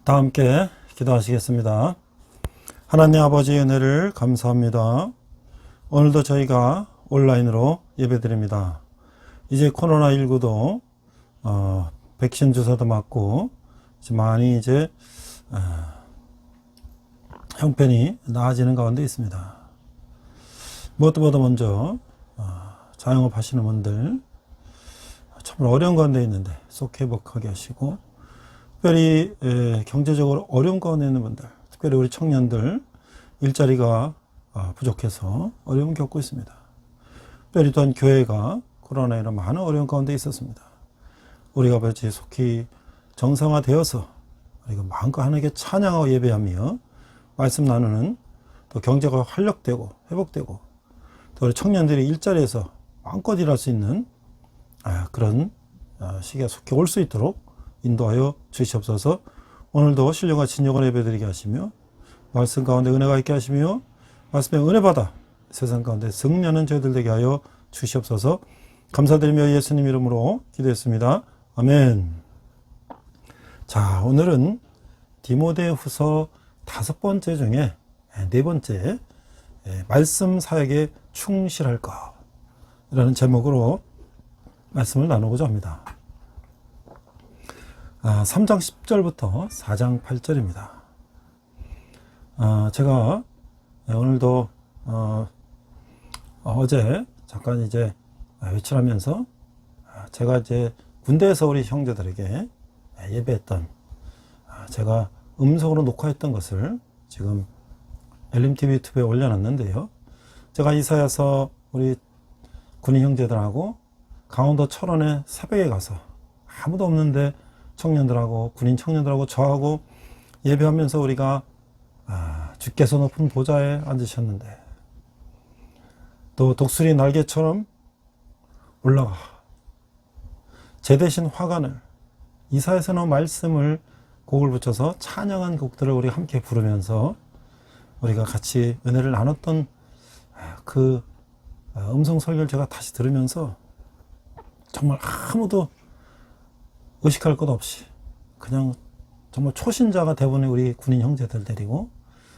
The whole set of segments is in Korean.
다 함께 기도하시겠습니다. 하나님 아버지의 은혜를 감사합니다. 오늘도 저희가 온라인으로 예배드립니다. 이제 코로나19도 백신 주사도 맞고 많이 이제 형편이 나아지는 가운데 있습니다. 무엇보다 먼저 자영업 하시는 분들 정말 어려운 가운데 있는데 속 회복하게 하시고, 특별히 경제적으로 어려운 가운데 있는 분들, 특별히 우리 청년들 일자리가 부족해서 어려움 겪고 있습니다. 특별히 또한 교회가 코로나19로 많은 어려운 가운데 있었습니다. 우리가 아버지 속히 정상화되어서 우리가 마음껏 하나님께 찬양하고 예배하며 말씀 나누는, 또 경제가 활력되고 회복되고, 또 우리 청년들이 일자리에서 마음껏 일할 수 있는 그런 시기가 속히 올 수 있도록 인도하여 주시옵소서. 오늘도 신령과 진정을 예배드리게 하시며 말씀 가운데 은혜가 있게 하시며 말씀에 은혜 받아 세상 가운데 승리하는 저희들 되게 하여 주시옵소서. 감사드리며 예수님 이름으로 기도했습니다. 아멘. 자, 오늘은 디모데후서 5번째 중에 4번째 말씀 사역에 충실할 것이라는 제목으로 말씀을 나누고자 합니다. 3장 10절부터 4장 8절입니다. 제가 오늘도 어제 잠깐 이제 외출하면서 제가 이제 군대에서 우리 형제들에게 예배했던, 제가 음성으로 녹화했던 것을 지금 LMTV 유튜브에 올려놨는데요. 제가 이사야서 우리 군인 형제들하고 강원도 철원에 새벽에 가서 아무도 없는데 청년들하고 군인 청년들하고 저하고 예배하면서 우리가 주께서 높은 보좌에 앉으셨는데 또 독수리 날개처럼 올라가 제 대신 화관을, 이사야서 나온 말씀을 곡을 붙여서 찬양한 곡들을 우리 함께 부르면서 우리가 같이 은혜를 나눴던 그 음성 설교를 제가 다시 들으면서 정말 아무도 의식할 것 없이 그냥 정말 초신자가 대부분의 우리 군인 형제들 데리고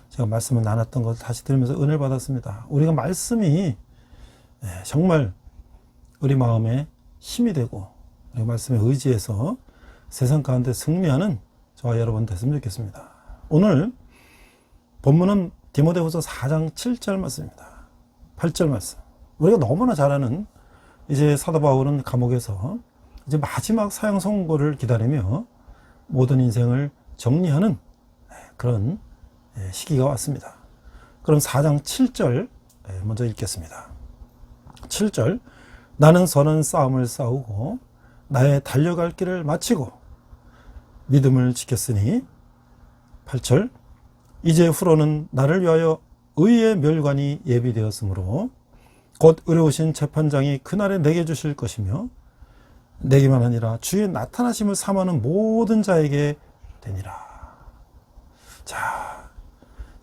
제가 말씀을 나눴던 것을 다시 들으면서 은혜를 받았습니다. 우리가 말씀이 정말 우리 마음에 힘이 되고 우리 말씀에 의지해서 세상 가운데 승리하는 저와 여러분 됐으면 좋겠습니다. 오늘 본문은 디모데후서 4장 7절 말씀입니다. 8절 말씀. 우리가 너무나 잘 아는, 이제 사도 바울은 감옥에서 이제 마지막 사형 선고를 기다리며 모든 인생을 정리하는 그런 시기가 왔습니다. 그럼 4장 7절 먼저 읽겠습니다. 7절. 나는 선한 싸움을 싸우고 나의 달려갈 길을 마치고 믿음을 지켰으니. 8절. 이제 후로는 나를 위하여 의의 멸관이 예비되었으므로 곧 의로우신 재판장이 그날에 내게 주실 것이며 내게만 아니라 주의 나타나심을 삼하는 모든 자에게 되니라. 자,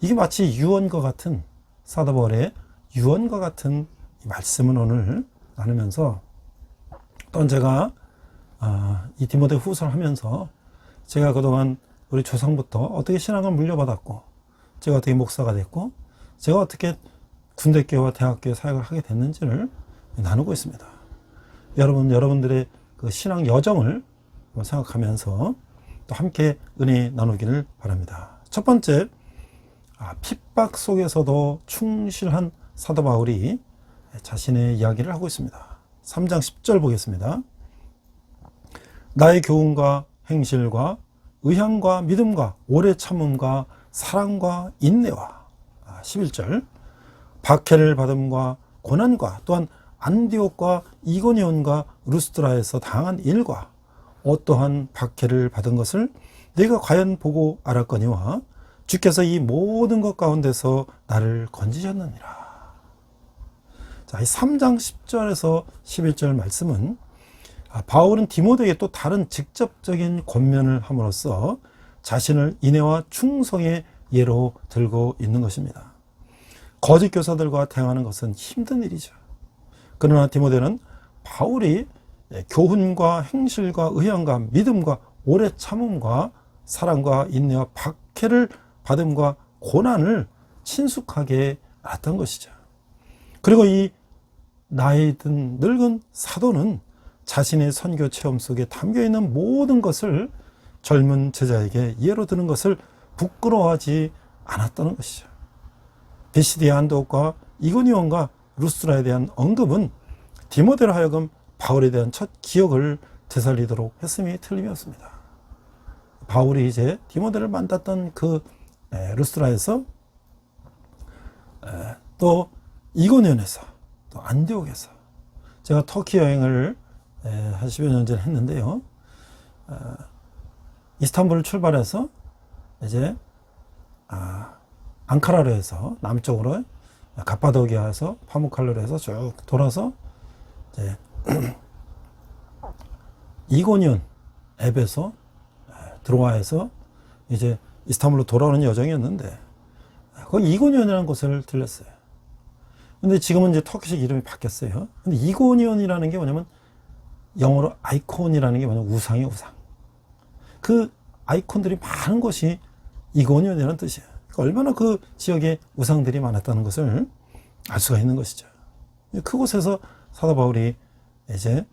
이게 마치 유언과 같은, 사도 바울의 유언과 같은 이 말씀을 오늘 나누면서, 또한 제가 이 디모데 후서를 하면서 제가 그동안 우리 조상부터 어떻게 신앙을 물려받았고, 제가 어떻게 목사가 됐고, 제가 어떻게 군대교회와 대학교회 사역을 하게 됐는지를 나누고 있습니다. 여러분들의 그 신앙 여정을 생각하면서 또 함께 은혜 나누기를 바랍니다. 첫 번째, 핍박 속에서도 충실한 사도 바울이 자신의 이야기를 하고 있습니다. 3장 10절 보겠습니다. 나의 교훈과 행실과 의향과 믿음과 오래 참음과 사랑과 인내와. 11절. 박해를 받음과 고난과 또한 안디옥과 이고니온과 루스드라에서 당한 일과 어떠한 박해를 받은 것을 내가 과연 보고 알았거니와 주께서 이 모든 것 가운데서 나를 건지셨느니라. 자, 이 3장 10절에서 11절 말씀은 바울은 디모데에게 또 다른 직접적인 권면을 함으로써 자신을 인애와 충성의 예로 들고 있는 것입니다. 거짓 교사들과 대응하는 것은 힘든 일이죠. 그러나 디모데는 바울이 교훈과 행실과 의향과 믿음과 오래 참음과 사랑과 인내와 박해를 받음과 고난을 친숙하게 알았던 것이죠. 그리고 이 나이 든 늙은 사도는 자신의 선교 체험 속에 담겨있는 모든 것을 젊은 제자에게 예로 드는 것을 부끄러워하지 않았다는 것이죠. 비시디아 안디옥과 이고니온과 루스드라에 대한 언급은 디모데로 하여금 바울에 대한 첫 기억을 되살리도록 했음이 틀림이 없습니다. 바울이 이제 디모데를 만났던 그 루스드라에서 또 이고니온에서 또 안디옥에서 제가 터키 여행을 한 10여 년 전에 했는데요. 이스탄불을 출발해서 이제 앙카라로 해서 남쪽으로 갑바도기아에서 파무칼로로 해서 쭉 돌아서 이제 이고니온 앱에서 드로아에서 이제 이스탄불로 돌아오는 여정이었는데 거기 이고니온이라는 곳을 들렸어요. 근데 지금은 이제 터키식 이름이 바뀌었어요. 근데 이고니온이라는 게 뭐냐면 영어로 아이콘이라는 게 뭐냐면 우상이에요, 우상. 그 아이콘들이 많은 곳이 이고니온이라는 뜻이에요. 그러니까 얼마나 그 지역에 우상들이 많았다는 것을 알 수가 있는 것이죠. 그곳에서 사도 바울이 이제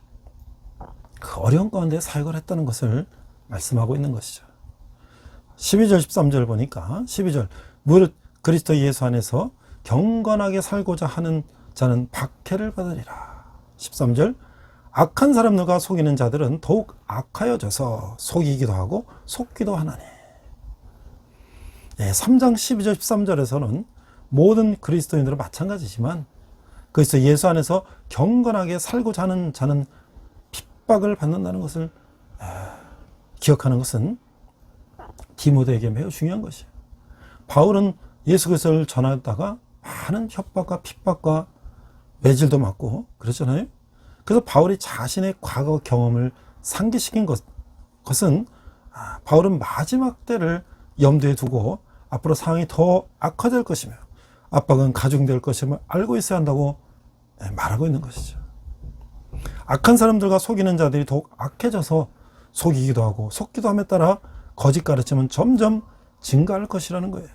그 어려운 가운데 사역을 했다는 것을 말씀하고 있는 것이죠. 12절 13절 보니까 12절 무릇 그리스도 예수 안에서 경건하게 살고자 하는 자는 박해를 받으리라. 13절 악한 사람들과 속이는 자들은 더욱 악하여져서 속이기도 하고 속기도 하나니. 3장 12절 13절에서는 모든 그리스도인들은 마찬가지지만 그리스도 예수 안에서 경건하게 살고자 하는 자는 핍박을 받는다는 것을 기억하는 것은 디모데에게 매우 중요한 것이에요. 바울은 예수 그리스도를 전하다가 많은 협박과 핍박과 매질도 맞고 그랬잖아요. 그래서 바울이 자신의 과거 경험을 상기시킨 것은 바울은 마지막 때를 염두에 두고 앞으로 상황이 더 악화될 것이며 압박은 가중될 것임을 알고 있어야 한다고 말하고 있는 것이죠. 악한 사람들과 속이는 자들이 더욱 악해져서 속이기도 하고 속기도 함에 따라 거짓 가르침은 점점 증가할 것이라는 거예요.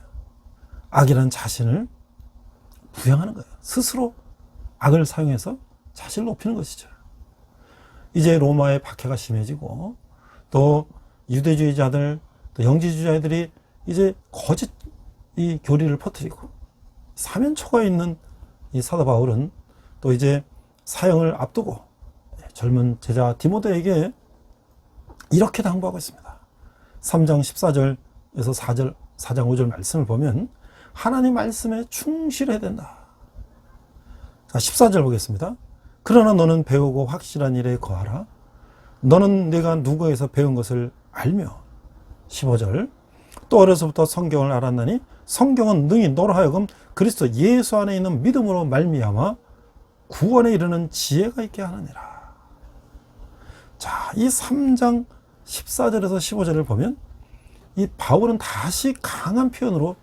악이란 자신을 부양하는 거예요. 스스로 악을 사용해서 자신을 높이는 것이죠. 이제 로마의 박해가 심해지고 또 유대주의자들 또 영지주의자들이 이제 거짓 이 교리를 퍼뜨리고 사면초가에 있는 이 사도 바울은 또 이제 사형을 앞두고 젊은 제자 디모데에게 이렇게 당부하고 있습니다. 3장 14절에서 4장 5절 말씀을 보면 하나님 말씀에 충실해야 된다. 자, 14절 보겠습니다. 그러나 너는 배우고 확실한 일에 거하라. 너는 내가 누구에서 배운 것을 알며. 15절 또 어려서부터 성경을 알았나니 성경은 능히 너로 하여금 그리스도 예수 안에 있는 믿음으로 말미암아 구원에 이르는 지혜가 있게 하느니라. 자, 이 3장 14절에서 15절을 보면 이 바울은 다시 강한 표현으로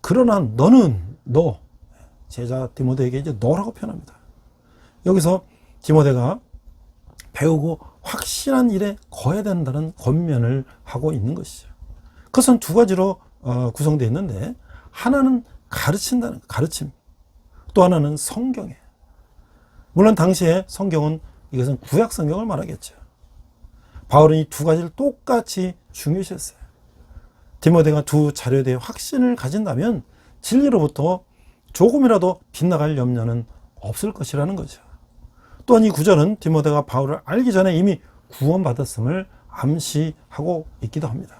그러나 너는 너 제자 디모데에게 이제 너라고 표현합니다. 여기서 디모데가 배우고 확실한 일에 거해야 된다는 권면을 하고 있는 것이죠. 그것은 두 가지로 구성되어 있는데 하나는 가르친다는 가르침, 또 하나는 성경이에요. 물론 당시에 성경은 이것은 구약 성경을 말하겠죠. 바울은 이 두 가지를 똑같이 중요시했어요. 디모데가 두 자료에 대해 확신을 가진다면 진리로부터 조금이라도 빗나갈 염려는 없을 것이라는 거죠. 또한 이 구절은 디모데가 바울을 알기 전에 이미 구원받았음을 암시하고 있기도 합니다.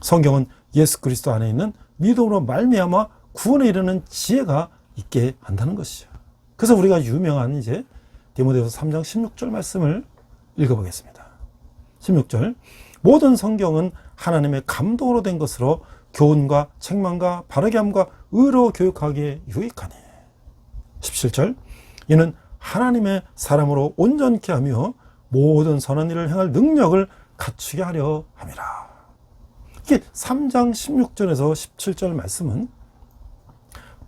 성경은 예수 그리스도 안에 있는 믿음으로 말미암아 구원에 이르는 지혜가 있게 한다는 것이죠. 그래서 우리가 유명한 이제 디모데후서 3장 16절 말씀을 읽어보겠습니다. 16절 모든 성경은 하나님의 감동으로 된 것으로 교훈과 책망과 바르게 함과 의로 교육하기에 유익하니. 17절 이는 하나님의 사람으로 온전케 하며 모든 선한 일을 행할 능력을 갖추게 하려 함이라. 이게 3장 16절에서 17절 말씀은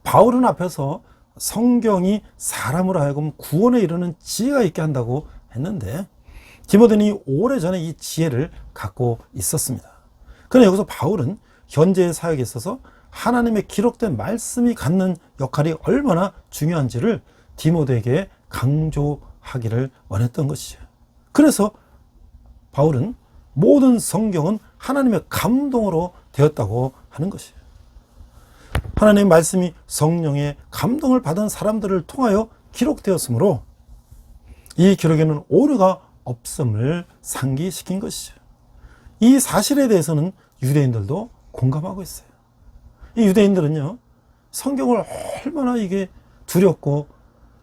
바울은 앞에서 성경이 사람으로 하여금 구원에 이르는 지혜가 있게 한다고 했는데 디모데는 오래전에 이 지혜를 갖고 있었습니다. 그러나 여기서 바울은 현재의 사역에 있어서 하나님의 기록된 말씀이 갖는 역할이 얼마나 중요한지를 디모데에게 강조하기를 원했던 것이죠. 그래서 바울은 모든 성경은 하나님의 감동으로 되었다고 하는 것이에요. 하나님의 말씀이 성령의 감동을 받은 사람들을 통하여 기록되었으므로 이 기록에는 오류가 없음을 상기시킨 것이죠. 이 사실에 대해서는 유대인들도 공감하고 있어요. 이 유대인들은요, 성경을 얼마나 이게 두렵고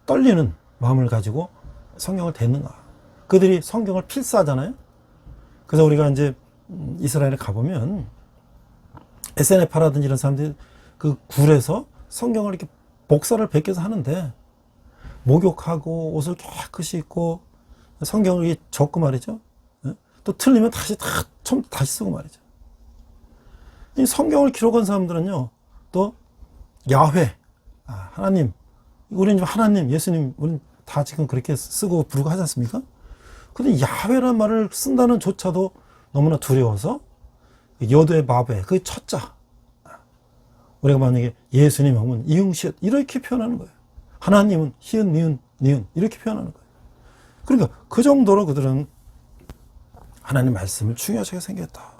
떨리는 마음을 가지고 성경을 대는가. 그들이 성경을 필사하잖아요. 그래서 우리가 이제 이스라엘에 가보면 SNF라든지 이런 사람들이 그 굴에서 성경을 이렇게 복사를 베껴서 하는데, 목욕하고 옷을 깨끗이 입고 성경을 이렇게 적고 말이죠. 또 틀리면 처음부터 다시 쓰고 말이죠. 이 성경을 기록한 사람들은요, 또 야훼, 하나님, 우리는 하나님, 예수님, 우리는 다 지금 그렇게 쓰고 부르고 하지 않습니까? 근데 야훼라는 말을 쓴다는 조차도 너무나 두려워서 여도의 마베, 그 첫자, 우리가 만약에 예수님 하면 이응시읒 이렇게 표현하는 거예요. 하나님은 히읗, 니은, 니은 이렇게 표현하는 거예요. 그러니까 그 정도로 그들은 하나님 말씀을 중요하게 생겼다.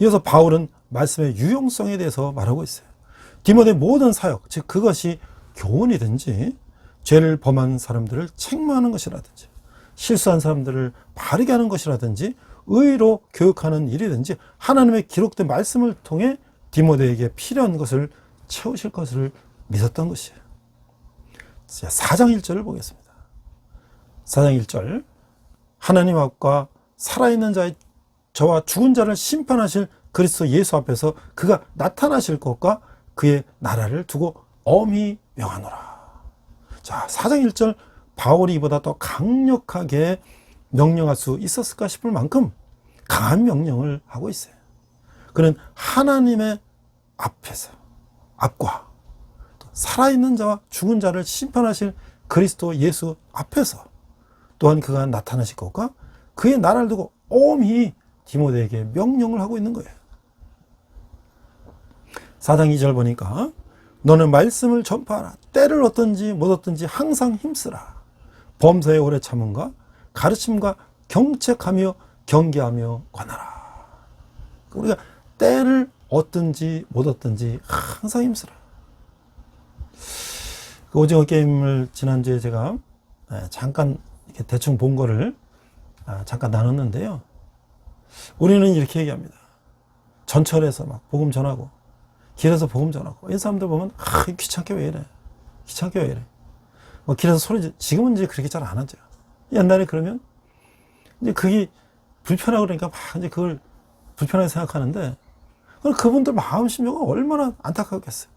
이어서 바울은 말씀의 유용성에 대해서 말하고 있어요. 디모데 모든 사역, 즉 그것이 교훈이든지 죄를 범한 사람들을 책망하는 것이라든지 실수한 사람들을 바르게 하는 것이라든지 의로 교육하는 일이든지 하나님의 기록된 말씀을 통해 디모데에게 필요한 것을 채우실 것을 믿었던 것이에요. 4장 1절을 보겠습니다. 4장 1절, 하나님 앞과 살아있는 자의 저와 죽은 자를 심판하실 그리스도 예수 앞에서 그가 나타나실 것과 그의 나라를 두고 엄히 명하노라. 자, 4장 1절, 바울이 이보다 더 강력하게 명령할 수 있었을까 싶을 만큼 강한 명령을 하고 있어요. 그는 하나님의 앞과 살아있는 자와 죽은 자를 심판하실 그리스도 예수 앞에서 또한 그가 나타나실 것과 그의 나라를 두고 엄히 디모데에게 명령을 하고 있는 거예요. 4장 2절 보니까 너는 말씀을 전파하라. 때를 얻든지 못 얻든지 항상 힘쓰라. 범사에 오래 참음과 가르침과 경책하며 경계하며 관하라. 우리가 때를 얻든지 못 얻든지 항상 힘쓰라. 그 오징어 게임을 지난주에 제가 잠깐 이렇게 대충 본 거를 잠깐 나눴는데요. 우리는 이렇게 얘기합니다. 전철에서 막 복음 전하고 길에서 복음 전하고 이 사람들 보면 귀찮게 왜 이래? 귀찮게 왜 이래? 뭐 길에서 소리 지금은 이제 그렇게 잘 안 하죠. 옛날에 그러면 이제 그게 불편하고 그러니까 막 이제 그걸 불편하게 생각하는데 그분들 마음 심정은 얼마나 안타깝겠어요.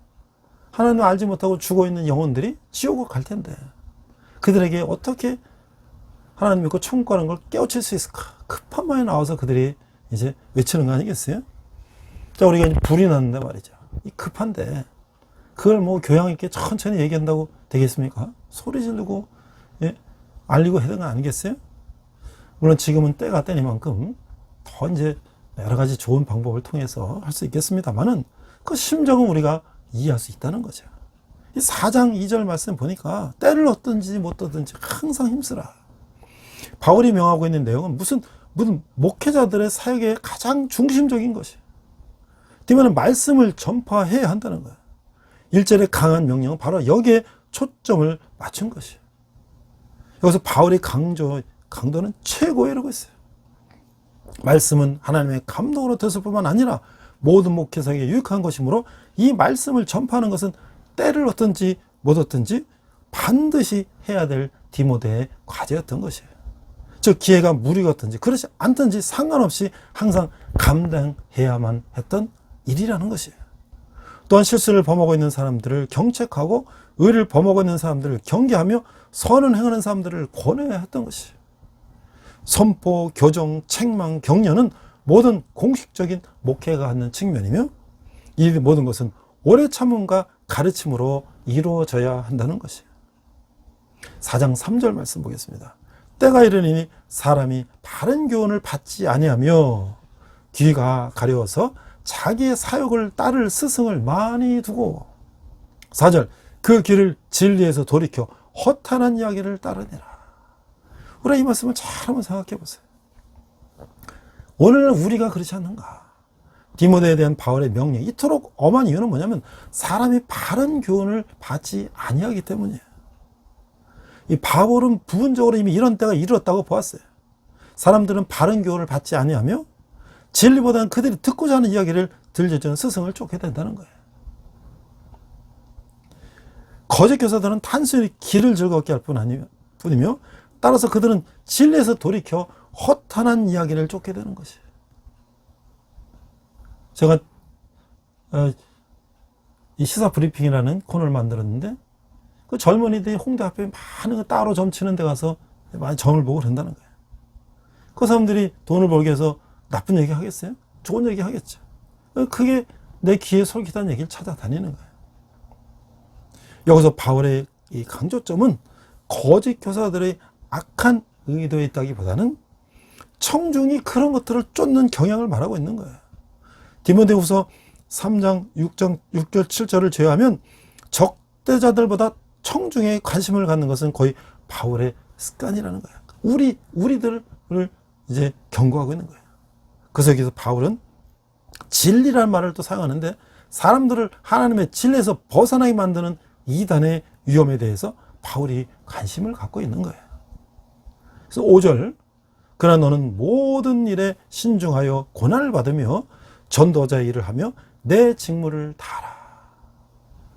하나님 알지 못하고 죽어 있는 영혼들이 지옥을 갈 텐데 그들에게 어떻게 하나님 믿고 천국 가는 걸 깨우칠 수 있을까? 급한 마음에 나와서 그들이 이제 외치는 거 아니겠어요? 자, 우리가 이제 불이 났는데 말이죠. 이 급한데 그걸 뭐 교양 있게 천천히 얘기한다고 되겠습니까? 소리 지르고 알리고 해야 되는 거 아니겠어요? 물론 지금은 때가 때니만큼 더 이제 여러 가지 좋은 방법을 통해서 할 수 있겠습니다만은 그 심정은 우리가 이해할 수 있다는 거죠. 이 4장 2절 말씀 보니까 때를 얻든지 못 얻든지 항상 힘쓰라. 바울이 명하고 있는 내용은 무슨 목회자들의 사역의 가장 중심적인 것이에요. 뒤에는 말씀을 전파해야 한다는 거예요. 1절의 강한 명령은 바로 여기에 초점을 맞춘 것이에요. 여기서 바울의 강도는 최고에 이르고 있어요. 말씀은 하나님의 감동으로 됐을 뿐만 아니라 모든 목회자에게 유익한 것이므로 이 말씀을 전파하는 것은 때를 얻든지 못 얻든지 반드시 해야 될 디모데의 과제였던 것이에요. 즉 기회가 무리였든지 그렇지 않든지 상관없이 항상 감당해야만 했던 일이라는 것이에요. 또한 실수를 범하고 있는 사람들을 경책하고 의를 범하고 있는 사람들을 경계하며 선을 행하는 사람들을 권해야 했던 것이에요. 선포, 교정, 책망, 격려는 모든 공식적인 목회가 갖는 측면이며 이 모든 것은 오래 참음과 가르침으로 이루어져야 한다는 것이에요. 4장 3절 말씀 보겠습니다. 때가 이르니 사람이 바른 교훈을 받지 아니하며 귀가 가려워서 자기의 사역을 따를 스승을 많이 두고 4절 그 길을 진리에서 돌이켜 허탄한 이야기를 따르니라. 우리가 이 말씀을 잘 한번 생각해 보세요. 오늘 우리가 그렇지 않는가? 디모데에 대한 바울의 명령, 이토록 엄한 이유는 뭐냐면 사람이 바른 교훈을 받지 아니하기 때문이에요. 이 바울은 부분적으로 이미 이런 때가 이르렀다고 보았어요. 사람들은 바른 교훈을 받지 아니하며 진리보다는 그들이 듣고자 하는 이야기를 들려주는 스승을 쫓게 된다는 거예요. 거짓 교사들은 단순히 길을 즐겁게 할 뿐이며 따라서 그들은 진리에서 돌이켜 허탄한 이야기를 쫓게 되는 것이에요. 제가 이 시사 브리핑이라는 코너를 만들었는데 그 젊은이들이 홍대 앞에 많은 거 따로 점치는 데 가서 많이 점을 보고 그런다는 거예요. 그 사람들이 돈을 벌기 위해서 나쁜 얘기 하겠어요? 좋은 얘기 하겠죠. 그게 내 귀에 솔깃한 얘기를 찾아다니는 거예요. 여기서 바울의 이 강조점은 거짓 교사들의 악한 의도에 있다기보다는 청중이 그런 것들을 쫓는 경향을 말하고 있는 거예요. 디모데후서 3장 6절 7절을 제외하면 적대자들보다 청중에 관심을 갖는 것은 거의 바울의 습관이라는 거예요. 우리들을 이제 경고하고 있는 거예요. 그래서 여기서 바울은 진리라는 말을 또 사용하는데 사람들을 하나님의 진리에서 벗어나게 만드는 이단의 위험에 대해서 바울이 관심을 갖고 있는 거예요. 그래서 5절 그러나 너는 모든 일에 신중하여 고난을 받으며 전도자의 일을 하며 내 직무를 다하라.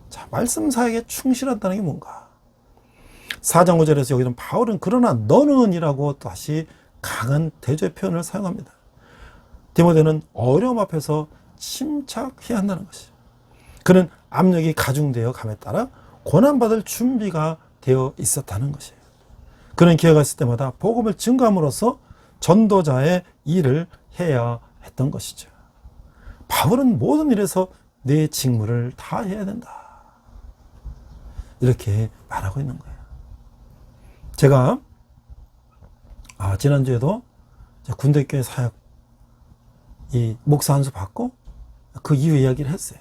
자, 말씀 사역에 충실한다는 게 뭔가? 4장 5절에서 여기는 바울은 그러나 너는 이라고 다시 강한 대조의 표현을 사용합니다. 디모데는 어려움 앞에서 침착해야 한다는 것이죠. 그는 압력이 가중되어 감에 따라 고난받을 준비가 되어 있었다는 것이에요. 그는 기회가 있을 때마다 복음을 증거함으로써 전도자의 일을 해야 했던 것이죠. 바울은 모든 일에서 내 직무를 다 해야 된다. 이렇게 말하고 있는 거예요. 제가 지난주에도 군대교회 사역 이 목사 한 수 받고 그 이후 이야기를 했어요.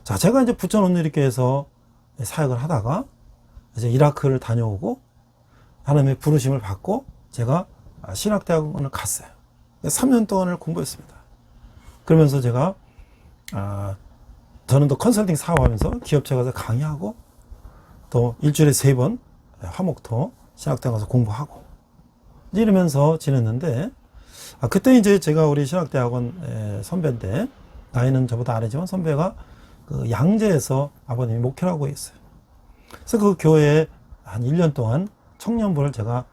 자, 제가 이제 부천 온누리교회에서 사역을 하다가 이제 이라크를 다녀오고 하나님의 부르심을 받고 제가 신학대학원을 갔어요. 3년 동안을 공부했습니다. 그러면서 제가 저는 또 컨설팅 사업하면서 기업체 가서 강의하고 또 일주일에 3번 화목토 신학대학 가서 공부하고 이러면서 지냈는데 그때 이제 제가 우리 신학대학원 선배인데 나이는 저보다 아래지만 선배가 그 양재에서 아버님이 목회를 하고 있어요. 그래서 그 교회에 한 1년 동안 청년부를 제가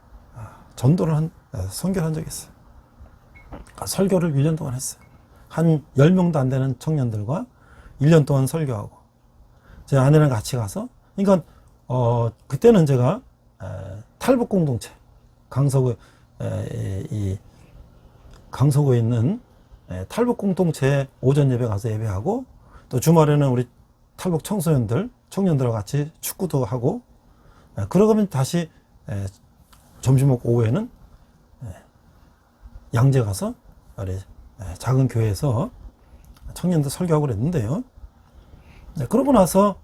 전도를 선교를 한 적이 있어요. 설교를 1년 동안 했어요. 한 10명도 안 되는 청년들과 1년 동안 설교하고 제 아내랑 같이 가서 그러니까 그때는 제가 탈북 공동체 강서구에 있는 탈북 공동체 오전 예배 가서 예배하고 또 주말에는 우리 탈북 청년들과 같이 축구도 하고 그러고면 다시 점심 먹고 오후에는 양재 가서 우리 작은 교회에서 청년들 설교하고 그랬는데요. 그러고 나서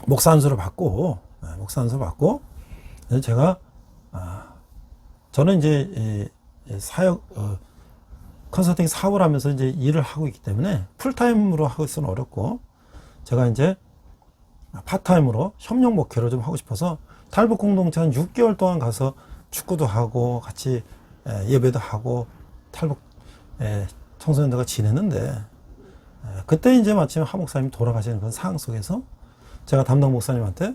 목사 안수를 받고 제가 저는 이제 사역 컨설팅 사업을 하면서 이제 일을 하고 있기 때문에 풀타임으로 하고 있어는 어렵고 제가 이제 파타임으로 협력 목회를 좀 하고 싶어서 탈북 공동체 한 6개월 동안 가서 축구도 하고 같이 예배도 하고 탈북 청소년들과 지냈는데 그때 이제 마침 하 목사님이 돌아가시는 그런 상황 속에서 제가 담당 목사님한테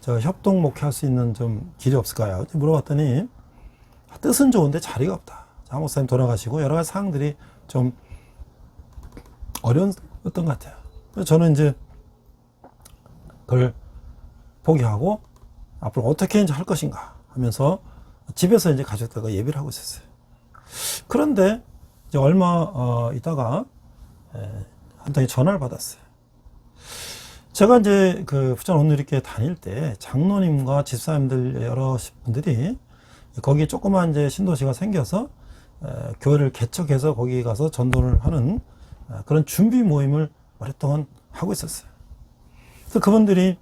제가 협동 목회할 수 있는 좀 길이 없을까요? 물어봤더니 뜻은 좋은데 자리가 없다. 하 목사님 돌아가시고 여러 가지 사항들이 좀 어려웠던 것 같아요. 그래서 저는 이제 그걸 포기하고 앞으로 어떻게 이제 할 것인가 하면서 집에서 이제 가족들과 예배를 하고 있었어요. 그런데 이제 얼마 있다가 한 통의 전화를 받았어요. 제가 이제 그 부천 온누리교회 다닐 때 장로님과 집사님들 여러 분들이 거기에 조그만 이제 신도시가 생겨서 교회를 개척해서 거기 가서 전도를 하는 그런 준비 모임을 오랫동안 하고 있었어요. 그래서 그분들이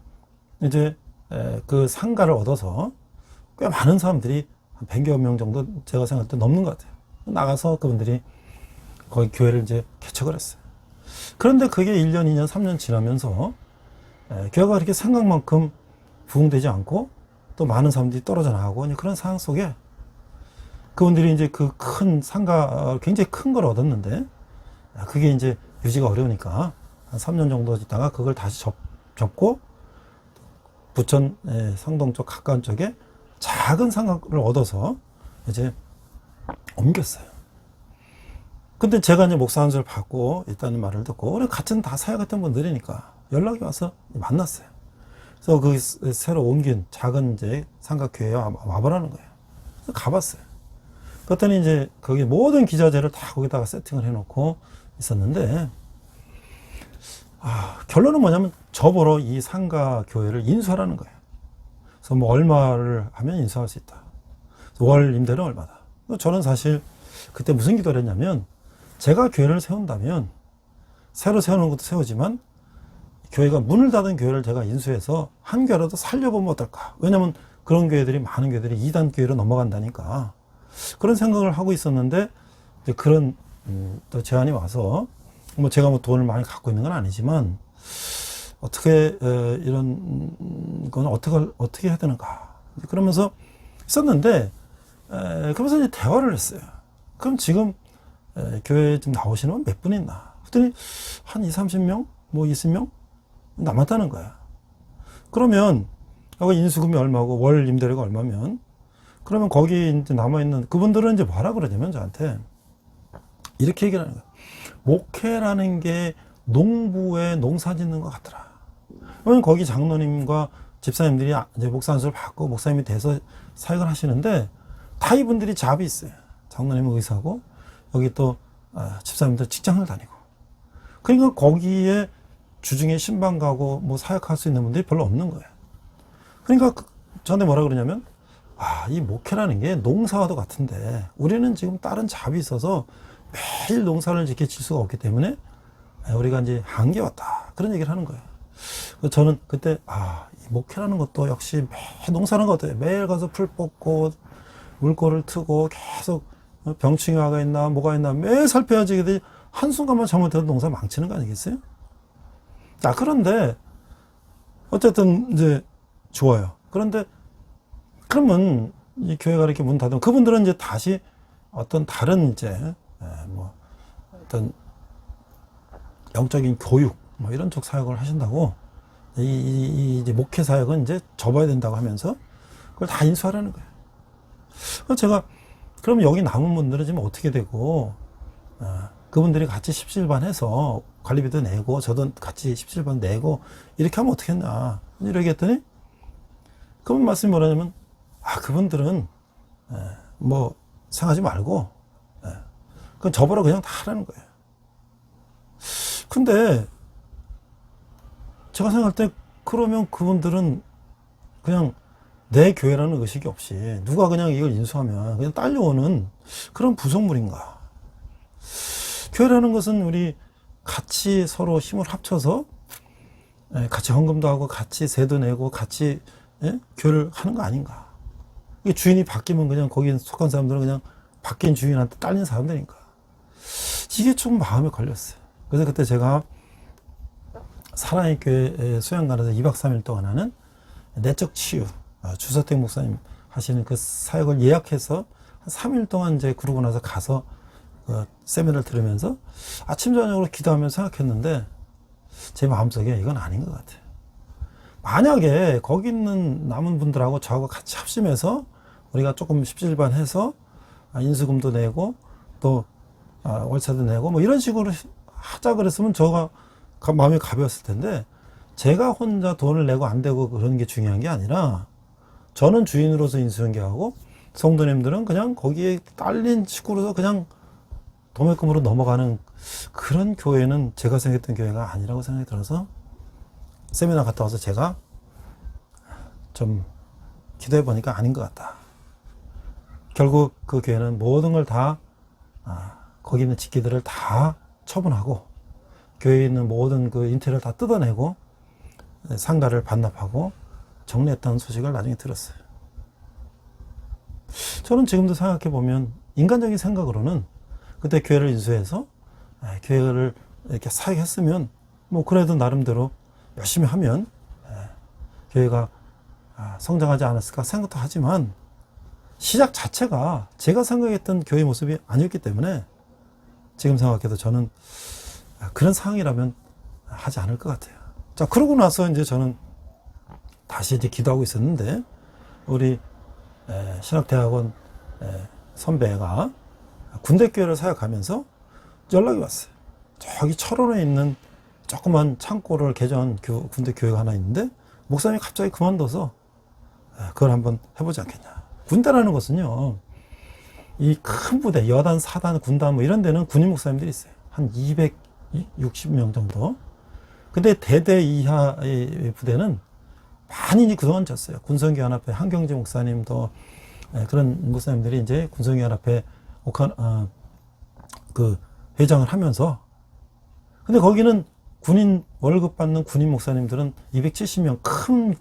이제 그 상가를 얻어서 꽤 많은 사람들이 한 100여 명 정도 제가 생각할 때 넘는 것 같아요. 나가서 그분들이 거기 교회를 이제 개척을 했어요. 그런데 그게 1년, 2년, 3년 지나면서 교회가 그렇게 생각만큼 부흥되지 않고 또 많은 사람들이 떨어져 나가고 그런 상황 속에 그분들이 이제 그 큰 상가, 굉장히 큰 걸 얻었는데 그게 이제 유지가 어려우니까 한 3년 정도 있다가 그걸 다시 접고 부천 상동 쪽 가까운 쪽에 작은 상가를 얻어서 이제 옮겼어요. 근데 제가 이제 목사 한 수를 받고 있다는 말을 듣고 우리 같은 다 사역했던 분들이니까 연락이 와서 만났어요. 그래서 그 새로 옮긴 작은 이제 상가교회에 와보라는 거예요. 그래서 가봤어요. 그랬더니 이제 거기 모든 기자재를 다 거기다가 세팅을 해놓고 있었는데 결론은 뭐냐면 저보러 이 상가교회를 인수하라는 거예요. 그래서 뭐 얼마를 하면 인수할 수 있다. 월 임대료는 얼마다. 저는 사실 그때 무슨 기도를 했냐면 제가 교회를 세운다면 새로 세우는 것도 세우지만 교회가 문을 닫은 교회를 제가 인수해서 한 교회라도 살려보면 어떨까. 왜냐면 그런 교회들이 많은 교회들이 2단 교회로 넘어간다니까. 그런 생각을 하고 있었는데 이제 그런 또 제안이 와서 뭐 제가 뭐 돈을 많이 갖고 있는 건 아니지만 어떻게 이런 건 어떻게 해야 되는가. 그러면서 있었는데 그러면서 이제 대화를 했어요. 그럼 지금 교회에 좀 나오시는 분 몇 분 있나? 그랬더니 한 20, 30명? 뭐 20명? 남았다는 거야. 그러면 여기 인수금이 얼마고 월 임대료가 얼마면 그러면 거기 이제 남아있는 그분들은 이제 뭐라 그러냐면 저한테 이렇게 얘기를 하는 거야. 목회라는 게 농부의 농사 짓는 것 같더라. 그러면 거기 장로님과 집사님들이 이제 목사 한 수를 받고 목사님이 돼서 사역을 하시는데 다 이분들이 잡이 있어요. 장로님은 의사고 여기 또 집사님들 직장을 다니고. 그러니까 거기에 주중에 신방 가고 뭐 사역할 수 있는 분들이 별로 없는 거예요. 그러니까 저한테 뭐라 그러냐면 이 목회라는 게 농사와도 같은데 우리는 지금 다른 잡이 있어서 매일 농사를 지켜질 수가 없기 때문에 우리가 이제 한계 왔다. 그런 얘기를 하는 거예요. 그래서 저는 그때 이 목회라는 것도 역시 매일 농사하는 것 같아요. 매일 가서 풀 뽑고 물꼬를 트고 계속 병충해 와가 있나 뭐가 있나 매일 살펴야지. 한순간만 잘못해도 농사 망치는 거 아니겠어요? 그런데 어쨌든 이제 좋아요. 그런데 그러면 이 교회가 이렇게 문 닫으면 그분들은 이제 다시 어떤 다른 이제 뭐 어떤 영적인 교육 뭐 이런 쪽 사역을 하신다고 이제 목회 사역은 이제 접어야 된다고 하면서 그걸 다 인수하라는 거예요. 그래서 제가 그럼 여기 남은 분들은 지금 어떻게 되고 그분들이 같이 십시일반 해서 관리비도 내고 저도 같이 십시일반 내고 이렇게 하면 어떻게 했나 이렇게 했더니 그분 말씀이 뭐라냐면 그분들은 뭐 생각하지 말고 그건 저보러 그냥 다 하라는 거예요. 근데 제가 생각할 때 그러면 그분들은 그냥 내 교회라는 의식이 없이 누가 그냥 이걸 인수하면 그냥 딸려오는 그런 부속물인가. 교회라는 것은 우리 같이 서로 힘을 합쳐서 같이 헌금도 하고 같이 세도 내고 같이 교회를 하는 거 아닌가. 이게 주인이 바뀌면 그냥 거기 속한 사람들은 그냥 바뀐 주인한테 딸린 사람들이니까. 이게 좀 마음에 걸렸어요. 그래서 그때 제가 사랑의 교회 수양관에서 2박 3일 동안 하는 내적 치유, 주서택 목사님 하시는 그 사역을 예약해서 한 3일 동안 이제 그러고 나서 가서 그 세미나를 들으면서 아침 저녁으로 기도하면서 생각했는데 제 마음속에 이건 아닌 것 같아요. 만약에 거기 있는 남은 분들하고 저하고 같이 합심해서 우리가 조금 십시일반해서 인수금도 내고 또 월차도 내고 뭐 이런 식으로 하자 그랬으면 저가 마음이 가벼웠을 텐데 제가 혼자 돈을 내고 안 되고 그런 게 중요한 게 아니라 저는 주인으로서 인수연계하고 성도님들은 그냥 거기에 딸린 식구로서 그냥 도매금으로 넘어가는 그런 교회는 제가 생각했던 교회가 아니라고 생각이 들어서 세미나 갔다 와서 제가 좀 기도해 보니까 아닌 것 같다. 결국 그 교회는 모든 걸 다 거기 있는 직기들을 다 처분하고 교회에 있는 모든 그 인테리어를 다 뜯어내고 상가를 반납하고 정리했다는 소식을 나중에 들었어요. 저는 지금도 생각해 보면 인간적인 생각으로는 그때 교회를 인수해서 교회를 이렇게 사역했으면 뭐 그래도 나름대로 열심히 하면 교회가 성장하지 않았을까 생각도 하지만 시작 자체가 제가 생각했던 교회 모습이 아니었기 때문에 지금 생각해도 저는 그런 상황이라면 하지 않을 것 같아요. 자, 그러고 나서 이제 저는 다시 이제 기도하고 있었는데 우리 신학대학원 선배가 군대교회를 사역하면서 연락이 왔어요. 저기 철원에 있는 조그만 창고를 개조한 군대교회가 하나 있는데 목사님이 갑자기 그만둬서 그걸 한번 해보지 않겠냐. 군대라는 것은요, 이 큰 부대, 여단, 사단, 군단 뭐 이런 데는 군인 목사님들이 있어요. 한 260명 정도. 근데 대대 이하의 부대는 많이 그동안 졌어요. 군성교연합회 한경재 목사님도 그런 목사님들이 이제 군성교연합회 그 회장을 하면서, 근데 거기는 군인 월급 받는 군인 목사님들은 270명 큰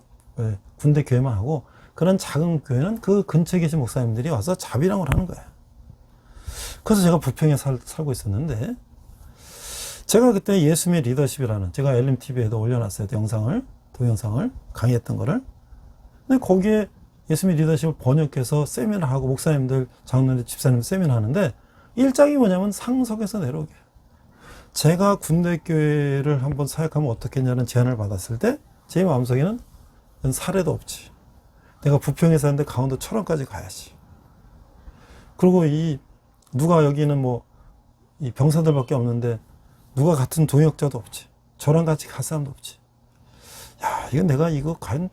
군대 교회만 하고, 그런 작은 교회는 그 근처에 계신 목사님들이 와서 자비랑을 하는 거예요. 그래서 제가 부평에 살고 있었는데, 제가 그때 예수의 리더십이라는, 제가 LMTV에도 올려놨어요. 동영상을 강의했던 거를. 근데 거기에 예수의 리더십을 번역해서 세미나하고 목사님들, 장로들, 집사님들 세미나 하는데, 일장이 뭐냐면 상석에서 내려오게. 제가 군대교회를 한번 사역하면 어떻겠냐는 제안을 받았을 때 제 마음속에는 사례도 없지. 내가 부평에 사는데 강원도 철원까지 가야지. 그리고 누가 여기는 뭐 이 병사들밖에 없는데 누가 같은 동역자도 없지. 저랑 같이 갈 사람도 없지. 야, 이거 과연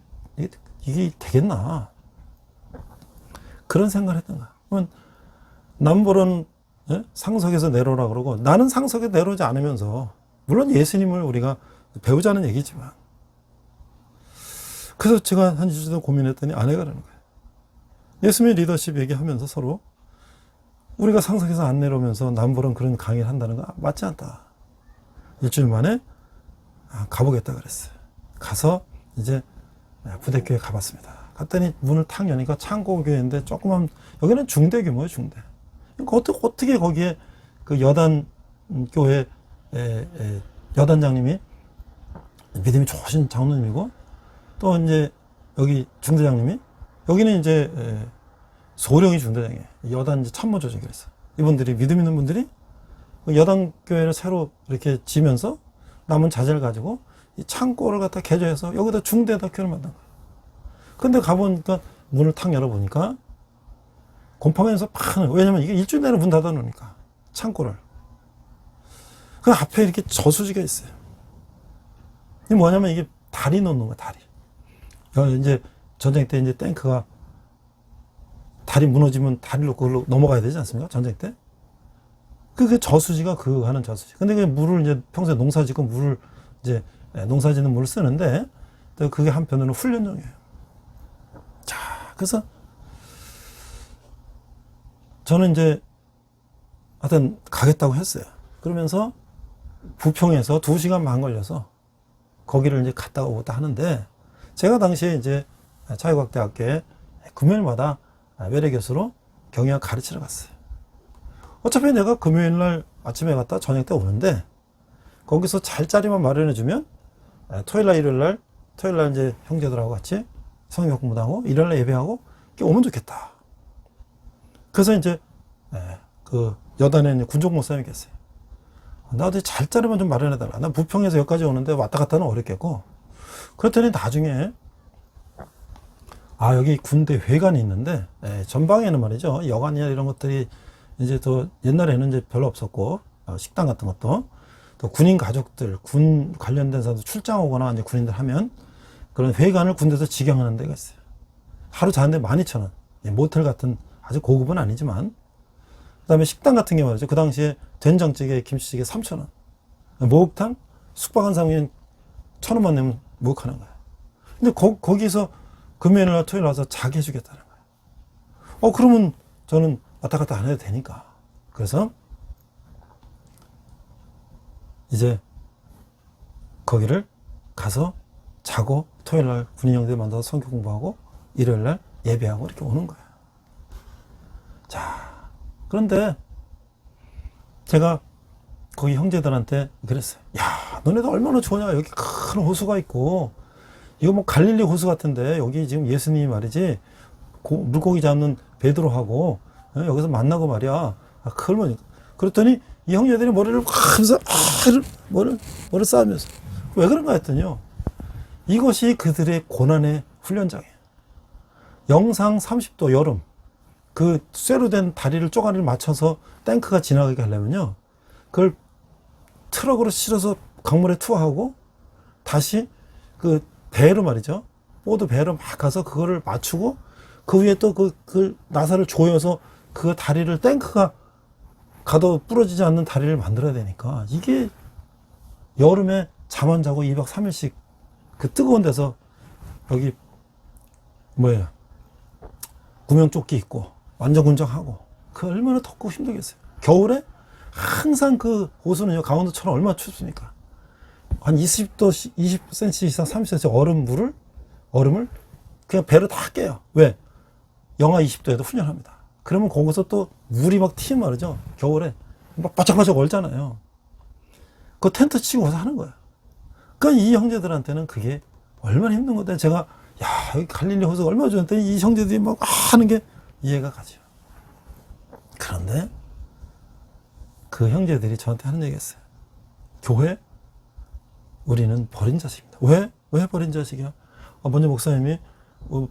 이게 되겠나? 그런 생각을 했던 거야. 그러면 남보는 상석에서 내려오라 그러고, 나는 상석에 내려오지 않으면서, 물론 예수님을 우리가 배우자는 얘기지만, 그래서 제가 한 주도 고민했더니 아내가 그러는 거예요. 예수님의 리더십 얘기하면서 서로 우리가 상석에서 안 내려오면서 남보는 그런 강의를 한다는 거 맞지 않다. 일주일 만에 가보겠다 그랬어요. 가서 이제 부대교회 가봤습니다. 갔더니 문을 탁 여니까 창고교회인데 조그만, 여기는 중대 규모예요, 중대. 그러니까 어떻게 거기에 그 여단 교회 여단장님이 믿음이 좋으신 장로님이고, 또 이제 여기 중대장님이, 여기는 이제 소령이 중대장이에요. 여단 이제 참모조직이 있어. 이분들이, 믿음 있는 분들이 여단 교회를 새로 이렇게 지면서 남은 자재를 가지고 이 창고를 갖다 개조해서 여기다 중대에다 교회를 만든 거예요. 근데 가보니까 문을 탁 열어보니까 곰팡이에서 파는, 왜냐면 이게 일주일 내내 문 닫아 놓으니까, 창고를. 그 앞에 이렇게 저수지가 있어요. 이게 뭐냐면 이게 다리 놓는 거야, 다리. 이제 전쟁 때 이제 탱크가 다리 무너지면 다리로 그걸로 넘어가야 되지 않습니까? 전쟁 때. 그 저수지가 그거 하는 저수지. 근데 그 물을 이제 평소에 농사 짓고 물을 이제 농사 짓는 물을 쓰는데, 또 그게 한편으로는 훈련용이에요. 자, 그래서 저는 이제 하여튼 가겠다고 했어요. 그러면서 부평에서 2시간 반 걸려서 거기를 이제 갔다가 오다 하는데, 제가 당시에 이제 자유과학대학교에 금요일마다 외래 교수로 경영학 가르치러 갔어요. 어차피 내가 금요일 날 아침에 갔다 저녁 때 오는데, 거기서 잘 자리만 마련해주면 토요일 날, 토요일 날 이제 형제들하고 같이 성경 공부도 하고, 일요일 날 예배하고 오면 좋겠다. 그래서 이제 그 여단에 군종 목사님이 계세요. 나도 잘 자리만 좀 마련해달라. 난 부평에서 여기까지 오는데 왔다 갔다는 어렵겠고. 그랬더니 나중에 여기 군대 회관이 있는데, 전방에는 말이죠, 여관이나 이런 것들이 이제 더 옛날에는 이제 별로 없었고, 식당 같은 것도, 또 군인 가족들, 군 관련된 사람들 출장 오거나 이제 군인들 하면 그런 회관을 군대에서 직영하는 데가 있어요. 하루 자는데 12,000원. 모텔 같은 아주 고급은 아니지만, 그 다음에 식당 같은 게 말이죠. 그 당시에 된장찌개, 김치찌개 3,000원. 목욕탕, 숙박한 사람이 1,000원만 내면 목욕하는 거야. 근데 거기서 금요일날 토요일 와서 자게 해주겠다는 거야. 그러면 저는 왔다 갔다 안 해도 되니까. 그래서 이제 거기를 가서 자고 토요일 날 군인 형제들 만나서 성경 공부하고 일요일 날 예배하고 이렇게 오는 거야. 자, 그런데 제가 거기 형제들한테 그랬어요. 야, 너네도 얼마나 좋으냐. 여기 큰 호수가 있고, 이거 뭐 갈릴리 호수 같은데, 여기 지금 예수님이 말이지, 물고기 잡는 베드로하고, 여기서 만나고 말이야. 아, 그러면, 그랬더니, 이 형제들이 머리를 확 하면서, 머리를 쌓으면서, 왜 그런가 했더니요. 이것이 그들의 고난의 훈련장이에요. 영상 30도 여름, 그 쇠로 된 다리를 쪼가리를 맞춰서 탱크가 지나가게 하려면요. 그걸 트럭으로 실어서 강물에 투하하고 다시 그 배로 말이죠. 보드 배로 막 가서 그거를 맞추고 그 위에 또 그 나사를 조여서 그 다리를 탱크가 가도 부러지지 않는 다리를 만들어야 되니까 이게 여름에 잠 안 자고 2박 3일씩 그 뜨거운 데서 여기 뭐예요? 구명조끼 입고 완전 군장하고 그 얼마나 덥고 힘들겠어요. 겨울에 항상 그 호수는요, 강원도처럼 얼마나 춥습니까? 한 20도, 20cm 이상 30cm 얼음을 그냥 배로 다 깨요. 왜? 영하 20도에도 훈련합니다. 그러면 거기서 또 물이 막 튀면 말이죠. 겨울에 막 바짝바짝 얼잖아요. 그 텐트 치고 와서 하는 거예요. 그러니까 이 형제들한테는 그게 얼마나 힘든 건데 제가 야, 여기 갈릴리 호수가 얼마나 좋은데 이 형제들이 막 하는 게 이해가 가죠. 그런데 그 형제들이 저한테 하는 얘기가 있어요. 교회? 우리는 버린 자식입니다. 왜? 왜 버린 자식이야? 먼저 목사님이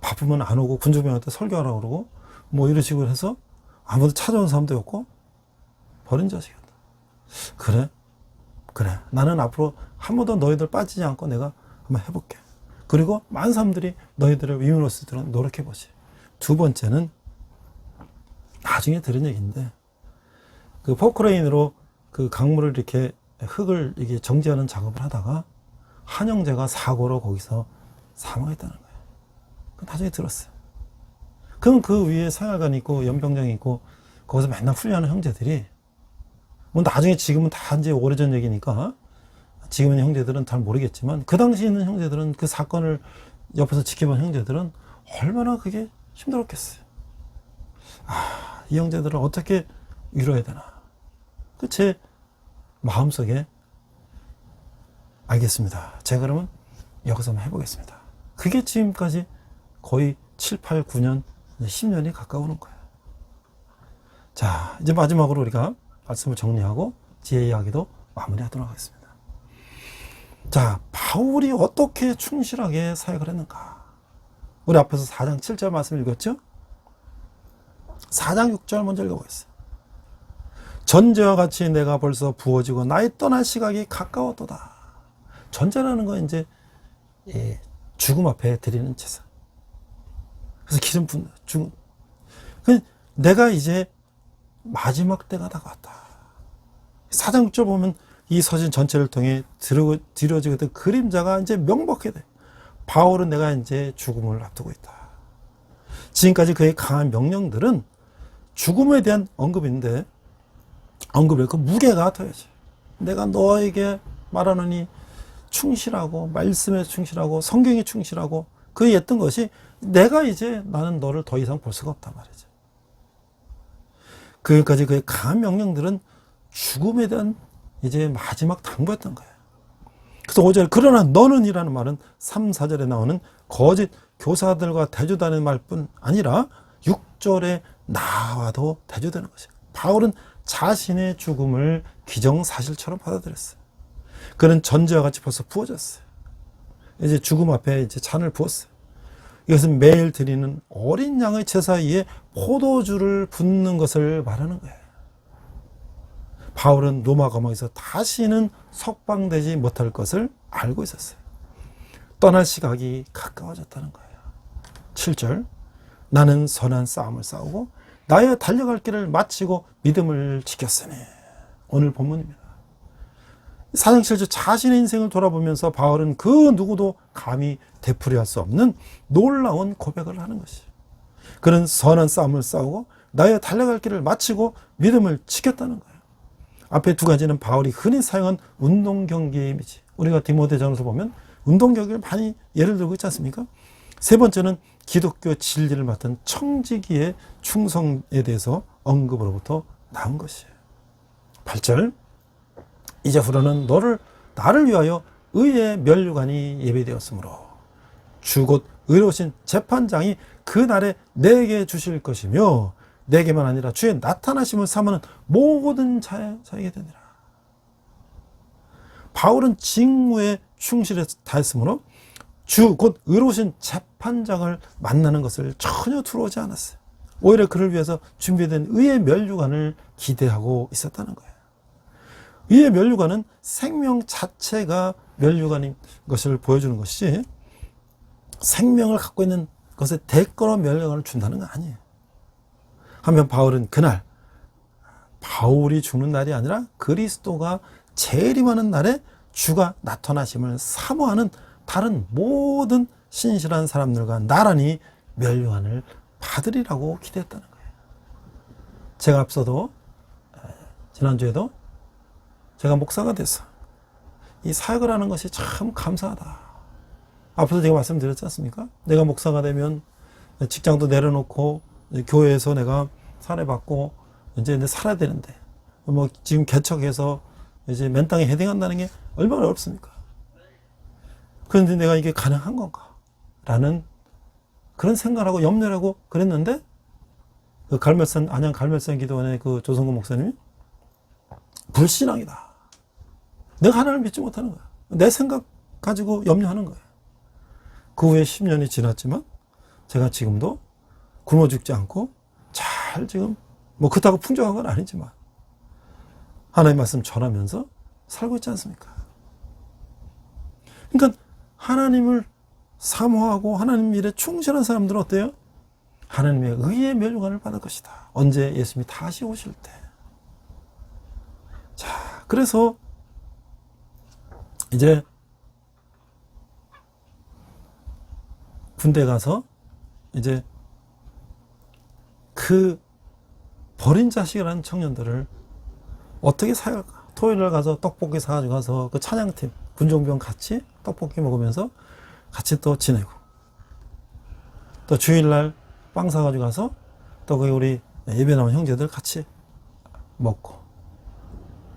바쁘면 안 오고 군주병한테 설교하라고 그러고 뭐 이런 식으로 해서 아무도 찾아온 사람도 없고 버린 자식이다. 그래? 그래. 나는 앞으로 한 번도 너희들 빠지지 않고 내가 한번 해볼게. 그리고 많은 사람들이 너희들을 위문으로 쓰도록 노력해보지. 두 번째는 나중에 들은 얘기인데 그 포크레인으로 그 강물을 이렇게 흙을 이게 정지하는 작업을 하다가 한 형제가 사고로 거기서 사망했다는 거예요. 그 나중에 들었어요. 그럼 그 위에 생활관 있고 연병장이 있고 거기서 맨날 훈련하는 형제들이 뭐 나중에 지금은 다 이제 오래전 얘기니까 지금은 형제들은 잘 모르겠지만 그 당시 있는 형제들은 그 사건을 옆에서 지켜본 형제들은 얼마나 그게 힘들었겠어요. 아, 이 형제들을 어떻게 위로해야 되나. 그 제 마음속에 알겠습니다. 제가 그러면 여기서 한번 해보겠습니다. 그게 지금까지 거의 7, 8, 9년, 10년이 가까우는 거예요. 자, 이제 마지막으로 우리가 말씀을 정리하고 지혜 이야기도 마무리하도록 하겠습니다. 자, 바울이 어떻게 충실하게 사역을 했는가? 우리 앞에서 4장 7절 말씀 읽었죠? 4장 6절 먼저 읽어보겠습니다. 전제와 같이 내가 벌써 부어지고 나의 떠날 시각이 가까웠도다. 전제라는 건 이제 죽음 앞에 드리는 제사. 그래서 기름 붓는 죽음. 내가 이제 마지막 때가 다가왔다. 4장 6절 보면 이 서신 전체를 통해 드려지게 된 그림자가 이제 명백하게 돼. 바울은 내가 이제 죽음을 앞두고 있다. 지금까지 그의 강한 명령들은 죽음에 대한 언급인데 언급에 그 무게가 더해져. 내가 너에게 말하노니 충실하고 말씀에 충실하고 성경에 충실하고 그 했던 것이 내가 이제 나는 너를 더 이상 볼 수가 없단 말이죠. 그까지 그의 강한 명령들은 죽음에 대한 이제 마지막 당부였던 거예요. 그래서 5절 그러나 너는 이라는 말은 3, 4절에 나오는 거짓 교사들과 대조되는 말뿐 아니라 6절에 나와도 대조되는 것이에요. 바울은 자신의 죽음을 기정사실처럼 받아들였어요. 그는 전제와 같이 벌써 부어졌어요. 이제 죽음 앞에 이제 잔을 부었어요. 이것은 매일 드리는 어린 양의 제사 위에 포도주를 붓는 것을 말하는 거예요. 바울은 로마 감옥에서 다시는 석방되지 못할 것을 알고 있었어요. 떠날 시각이 가까워졌다는 거예요. 7절 나는 선한 싸움을 싸우고 나의 달려갈 길을 마치고 믿음을 지켰으니. 오늘 본문입니다. 4장 7절 자신의 인생을 돌아보면서 바울은 그 누구도 감히 되풀이할 수 없는 놀라운 고백을 하는 것이에요. 그는 선한 싸움을 싸우고 나의 달려갈 길을 마치고 믿음을 지켰다는 거예요. 앞에 두 가지는 바울이 흔히 사용한 운동 경기의 이미지. 우리가 디모데전서 보면 운동 경기를 많이 예를 들고 있지 않습니까? 세 번째는 기독교 진리를 맡은 청지기의 충성에 대해서 언급으로부터 나온 것이에요. 8절 이제후로는 나를 위하여 의의 면류관이 예배되었으므로 주 곧 의로우신 재판장이 그날에 내게 주실 것이며 내게만 아니라 주의 나타나심을 사모하는 모든 자에게 되니라. 바울은 직무에 충실해서 다했으므로 주 곧 의로우신 재판장을 만나는 것을 전혀 두려워하지 않았어요. 오히려 그를 위해서 준비된 의의 면류관을 기대하고 있었다는 거예요. 의의 면류관은 생명 자체가 면류관인 것을 보여주는 것이 생명을 갖고 있는 것에 대가로 면류관을 준다는 건 아니에요. 한편 바울은 그날 바울이 죽는 날이 아니라 그리스도가 재림하는 날에 주가 나타나심을 사모하는 다른 모든 신실한 사람들과 나란히 면류관을 받으리라고 기대했다는 거예요. 제가 앞서도 지난주에도 제가 목사가 돼서 이 사역을 하는 것이 참 감사하다. 앞서도 제가 말씀드렸지 않습니까? 내가 목사가 되면 직장도 내려놓고 교회에서 내가 사례받고 이제 살아야 되는데 뭐 지금 개척해서 이제 맨 땅에 헤딩한다는 게 얼마나 어렵습니까? 그런데 내가 이게 가능한 건가? 라는 그런 생각을 하고 염려를 하고 그랬는데 그 안양 갈멜산 기도원의 그 조성근 목사님이 불신앙이다. 내가 하나님을 믿지 못하는 거야. 내 생각 가지고 염려하는 거야. 그 후에 10년이 지났지만 제가 지금도 굶어 죽지 않고 잘 지금 뭐 그렇다고 풍족한 건 아니지만 하나님의 말씀 전하면서 살고 있지 않습니까? 그러니까 하나님을 사모하고 하나님 일에 충실한 사람들은 어때요? 하나님의 의의 면류관을 받을 것이다. 언제 예수님이 다시 오실 때. 자, 그래서 이제 군대 가서 이제 그 버린 자식이라는 청년들을 어떻게 사용할까? 토요일날 가서 떡볶이 사가지고 가서 그 찬양팀, 군종병 같이 떡볶이 먹으면서 같이 또 지내고 또 주일날 빵 사가지고 가서 또 거기 우리 예배 나온 형제들 같이 먹고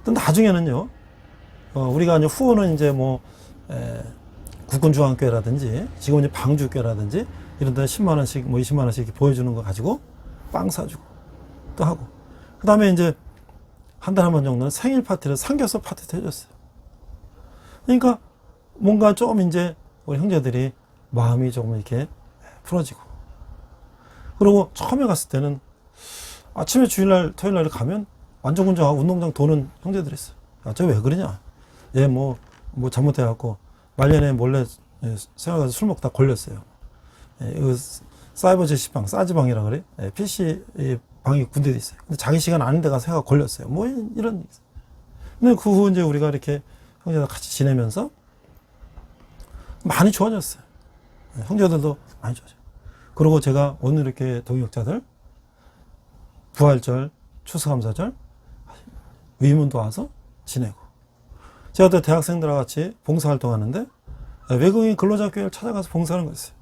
또 나중에는요, 우리가 이제 후원은 이제 뭐, 국군중앙교회라든지 지금 이제 방주교회라든지 이런 데 10만원씩 뭐 20만원씩 이렇게 보여주는 거 가지고 빵 사주고 또 하고 그 다음에 이제 한 달에 한 번 정도는 생일 파티를 삼겹살 파티도 해줬어요. 그러니까 뭔가 좀 이제 우리 형제들이 마음이 조금 이렇게 풀어지고 그리고 처음에 갔을 때는 아침에 주일날 토요일날 가면 완전 군정하고 운동장 도는 형제들이 있어요. 아, 저 왜 그러냐? 얘 뭐 잘못해갖고 말년에 몰래 생활 가서 술 먹다 걸렸어요. 사이버 제시방, 싸지방이라 그래. PC 방이 군대도 있어요. 근데 자기 시간 아닌데 가서 해가 걸렸어요. 뭐 이런. 근데 그 후 이제 우리가 이렇게 형제들 같이 지내면서 많이 좋아졌어요. 형제들도 많이 좋아져요. 그리고 제가 오늘 이렇게 동역자들 부활절, 추수감사절 위문도 와서 지내고 제가 또 대학생들과 같이 봉사활동 하는데 외국인 근로자 교회를 찾아가서 봉사하는 거였어요.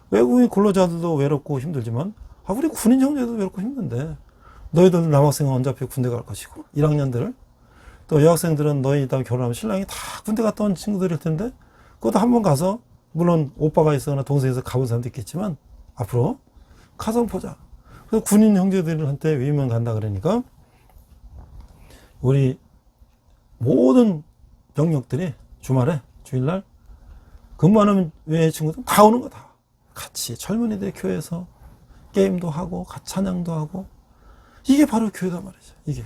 외국인 근로자들도 외롭고 힘들지만 우리 군인 형제도 외롭고 힘든데 너희들 남학생은 언제 앞에 군대 갈 것이고 1학년들을 또 여학생들은 너희 이따 결혼하면 신랑이 다 군대 갔다 온 친구들일 텐데 그것도 한번 가서 물론 오빠가 있거나 동생이 있어 가본 사람도 있겠지만 앞으로 가서 보자. 그래서 군인 형제들한테 위문 간다 그러니까 우리 모든 병력들이 주말에 주일날 근무하는 외의 친구들 다 오는 거다. 같이 젊은이들 교회에서 게임도 하고 같이 찬양도 하고 이게 바로 교회다 말이죠. 이게.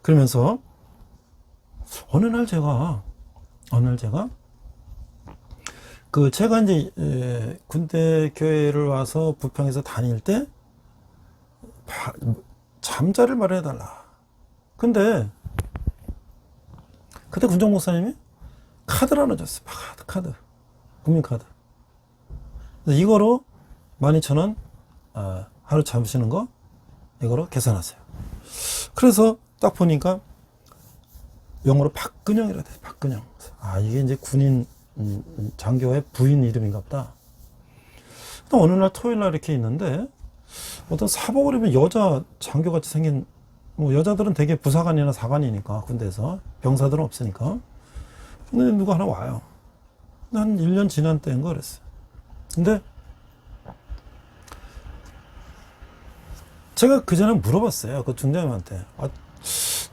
그러면서 어느 날 제가 제가 이제 군대 교회를 와서 부평에서 다닐 때 잠자리를 마련해달라. 근데 그때 군정 목사님이 카드를 하나 줬어요. 카드. 국민카드. 이거로 12,000원 하루 잡으시는 거 이거로 계산하세요. 그래서 딱 보니까 영어로 박근영이라 돼. 박근영. 아, 이게 이제 군인 장교의 부인 이름인가 보다. 또 어느 날 토요일 날 이렇게 있는데 어떤 사복을 입은 여자 장교같이 생긴, 뭐 여자들은 되게 부사관이나 사관이니까 군대에서, 병사들은 없으니까. 근데 누가 하나 와요. 한 1년 지난 때인 거 그랬어. 근데 제가 그 전에 물어봤어요. 그 중장님한테. 아,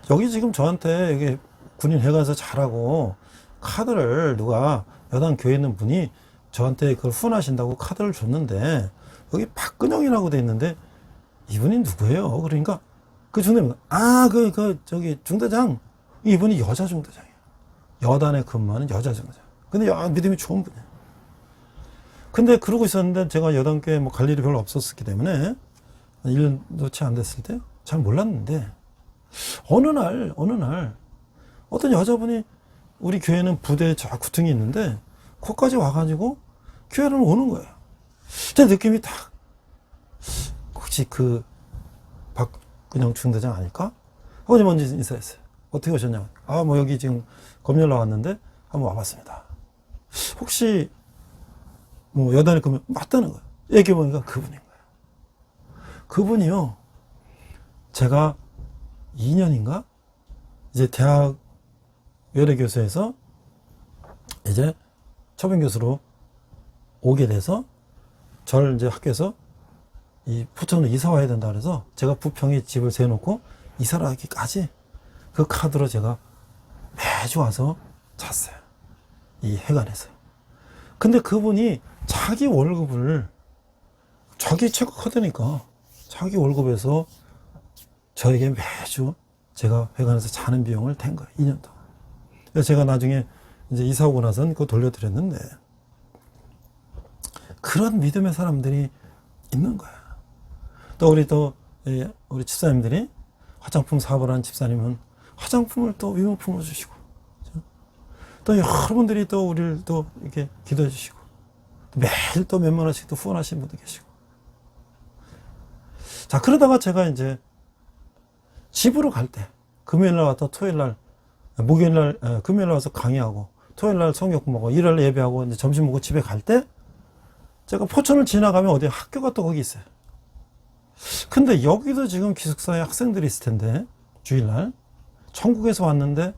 여기 지금 저한테 여기 군인 회관에서 잘하고 카드를 누가 여당 교회에 있는 분이 저한테 그걸 후원하신다고 카드를 줬는데 여기 박근영이라고 돼 있는데 이분이 누구예요? 그러니까 그 중대장, 저기 중대장, 이분이 여자 중대장이에요. 여단에 근무하는 여자 중대장. 근데 믿음이 좋은 분이에요. 근데 그러고 있었는데 제가 여당교회 뭐 갈 일이 별로 없었기 때문에 1년도 채 안 됐을 때 잘 몰랐는데 어느 날 어떤 여자분이 우리 교회는 부대에 저 구퉁이 있는데 거기까지 와가지고 교회를 오는 거예요. 제 느낌이 딱 혹시 그 박근영 중대장 아닐까? 아버지 먼저 인사했어요. 어떻게 오셨냐고. 아, 뭐 여기 지금 검열 나왔는데 한번 와봤습니다. 혹시 뭐 여단에 그러면 맞다는 거예요. 얘기해보니까 그분인 거예요. 그분이요, 제가 2년인가 이제 대학 외래교수에서 이제 초빙교수로 오게 돼서 저를 이제 학교에서 이 포천으로 이사 와야 된다 그래서 제가 부평에 집을 세워놓고 이사를 하기까지 그 카드로 제가 매주 와서 잤어요. 이 회관에서. 근데 그분이 자기 월급을, 자기 체크카드니까 자기 월급에서 저에게 매주 제가 회관에서 자는 비용을 댄 거예요. 2년 동안. 그래서 제가 나중에 이제 이사 오고 나서는 그거 돌려드렸는데 그런 믿음의 사람들이 있는 거야. 또 우리 집사님들이 화장품 사업을 하는 집사님은 화장품을 또 위물품으로 주시고, 또 여러분들이 또 우리를 또 이렇게 기도해 주시고, 매일 또 몇만 원씩 또 후원하시는 분도 계시고. 자, 그러다가 제가 이제 집으로 갈 때, 금요일 날 왔다 토요일 날, 목요일 날, 금요일 날 와서 강의하고, 토요일 날 성경 공부하고, 일요일 날 예배하고, 이제 점심 먹고 집에 갈 때, 제가 포천을 지나가면 어디 학교가 또 거기 있어요. 근데 여기도 지금 기숙사에 학생들이 있을 텐데, 주일날. 천국에서 왔는데,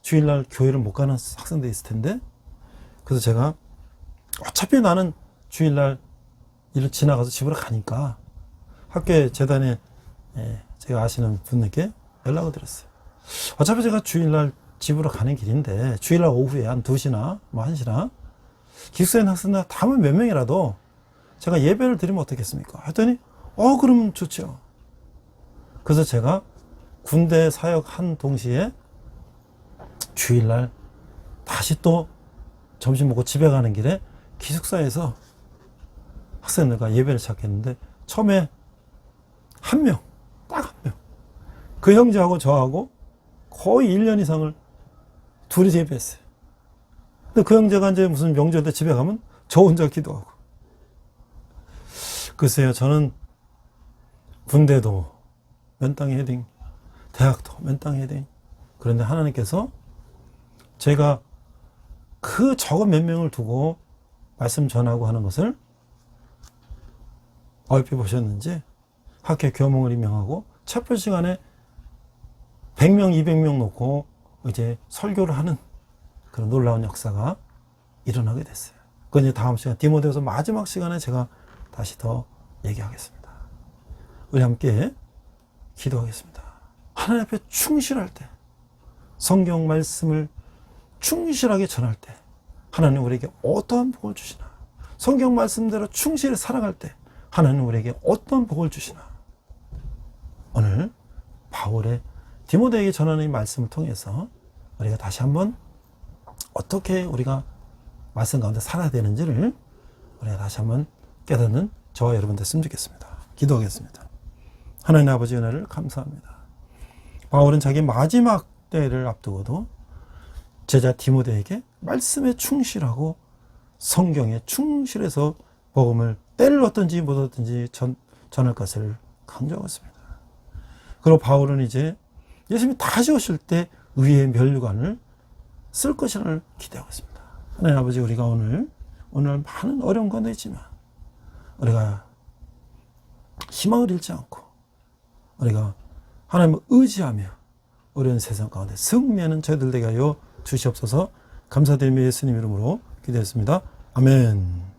주일날 교회를 못 가는 학생들이 있을 텐데, 그래서 제가 어차피 나는 주일날 일을 지나가서 집으로 가니까 학교에 재단에 제가 아시는 분에게 연락을 드렸어요. 어차피 제가 주일날 집으로 가는 길인데 주일날 오후에 한 2시나 뭐 1시나 기숙사에 있는 학생들 다음은 몇 명이라도 제가 예배를 드리면 어떻겠습니까? 했더니 그러면 좋죠. 그래서 제가 군대 사역한 동시에 주일날 다시 또 점심 먹고 집에 가는 길에 기숙사에서 학생들과 예배를 시작했는데 처음에 한 명, 딱 한 명, 그 형제하고 저하고 거의 1년 이상을 둘이서 예배했어요. 근데 그 형제가 이제 무슨 명절 때 집에 가면 저 혼자 기도하고. 글쎄요, 저는 군대도 맨땅 헤딩, 대학도 맨땅 헤딩. 그런데 하나님께서 제가 그 적은 몇 명을 두고 말씀 전하고 하는 것을 얼핏 보셨는지 학회 교목을 임명하고 첫 시간에 100명, 200명 놓고 이제 설교를 하는 그런 놀라운 역사가 일어나게 됐어요. 그건 이제 다음 시간 디모데후서 마지막 시간에 제가 다시 더 얘기하겠습니다. 우리 함께 기도하겠습니다. 하나님 앞에 충실할 때, 성경 말씀을 충실하게 전할 때 하나님 우리에게 어떠한 복을 주시나, 성경 말씀대로 충실히 살아갈 때 하나님 우리에게 어떤 복을 주시나. 오늘 바울의 디모데에게 전하는 이 말씀을 통해서 우리가 다시 한번 어떻게 우리가 말씀 가운데 살아야 되는지를 우리가 다시 한번 깨닫는 저와 여러분 됐으면 좋겠습니다. 기도하겠습니다. 하나님 아버지 은혜를 감사합니다. 바울은 자기 마지막 때를 앞두고도 제자 디모데에게 말씀에 충실하고 성경에 충실해서 복음을 때를 얻든지 못 얻든지 전할 것을 강조하고 있습니다. 그리고 바울은 이제 예수님이 다시 오실 때 의의 면류관을 쓸 것이라는 기대하고 있습니다. 하나님 아버지, 우리가 오늘 많은 어려운 건도 있지만 우리가 희망을 잃지 않고 우리가 하나님을 의지하며 어려운 세상 가운데 승리하는 저희들 되게 하여 주시옵소서. 감사드리며 예수님 이름으로 기도했습니다. 아멘.